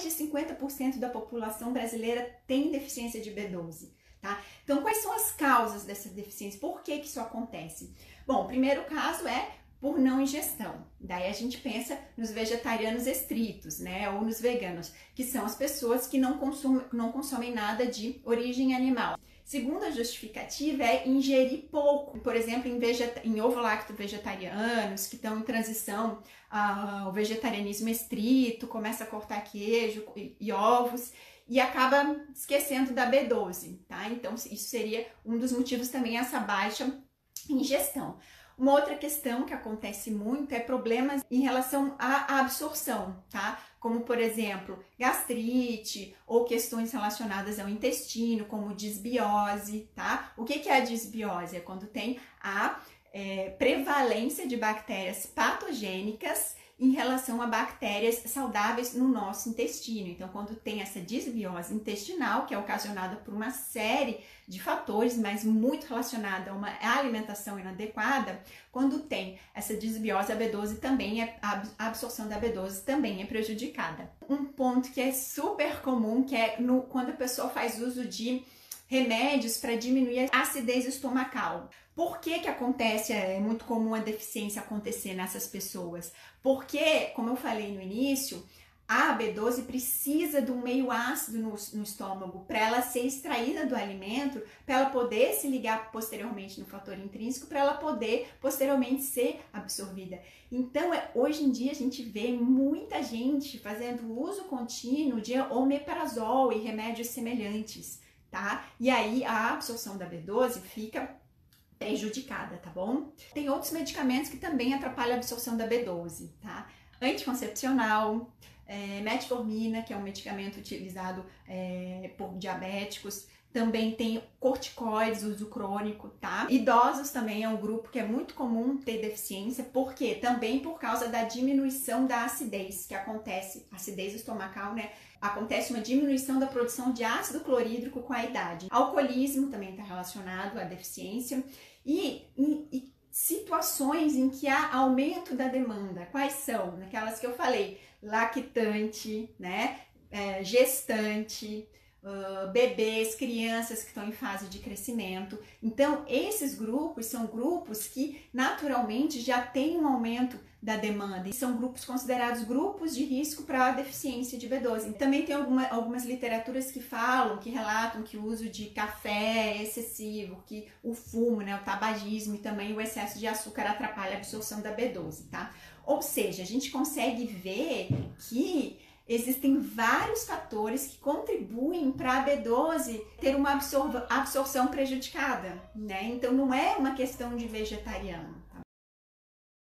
mais de 50% da população brasileira tem deficiência de B12. Tá? Então, quais são as causas dessa deficiência? Por que isso acontece? Bom, o primeiro caso é por não ingestão. Daí a gente pensa nos vegetarianos estritos, né? Ou nos veganos, que são as pessoas que não consomem nada de origem animal. Segunda justificativa é ingerir pouco. Por exemplo, em ovo-lacto vegetarianos que estão em transição ao vegetarianismo estrito, começa a cortar queijo e ovos e acaba esquecendo da B12, tá? Então, isso seria um dos motivos também, essa baixa ingestão. Uma outra questão que acontece muito é problemas em relação à absorção, tá? Como, por exemplo, gastrite ou questões relacionadas ao intestino, como disbiose, tá? O que é a disbiose? É quando tem a prevalência de bactérias patogênicas em relação a bactérias saudáveis no nosso intestino. Então, quando tem essa disbiose intestinal, que é ocasionada por uma série de fatores, mas muito relacionada a uma alimentação inadequada, quando tem essa disbiose, a B12 também a absorção da B12 também é prejudicada. Um ponto que é super comum, que é quando a pessoa faz uso de remédios para diminuir a acidez estomacal. Por que acontece, é muito comum a deficiência acontecer nessas pessoas? Porque, como eu falei no início, a B12 precisa de um meio ácido no estômago para ela ser extraída do alimento, para ela poder se ligar posteriormente no fator intrínseco, para ela poder posteriormente ser absorvida. Então, hoje em dia a gente vê muita gente fazendo uso contínuo de omeprazol e remédios semelhantes, tá? E aí a absorção da B12 fica prejudicada, tá bom? Tem outros medicamentos que também atrapalham a absorção da B12, tá? Anticoncepcional, metformina, que é um medicamento utilizado por diabéticos, também tem corticoides, uso crônico, tá? Idosos também é um grupo que é muito comum ter deficiência, por quê? Também por causa da diminuição da acidez que acontece, acidez estomacal, né? Acontece uma diminuição da produção de ácido clorídrico com a idade. Alcoolismo também está relacionado à deficiência e situações em que há aumento da demanda. Quais são? Naquelas que eu falei, lactante, né? Gestante, bebês, crianças que estão em fase de crescimento. Então, esses grupos são grupos que naturalmente já têm um aumento da demanda e são grupos considerados grupos de risco para a deficiência de B12. Também tem algumas literaturas que falam, que relatam que o uso de café é excessivo, que o fumo, né, o tabagismo e também o excesso de açúcar atrapalha a absorção da B12, tá? Ou seja, a gente consegue ver que existem vários fatores que contribuem para a B12 ter uma absorção prejudicada, né? Então não é uma questão de vegetariano.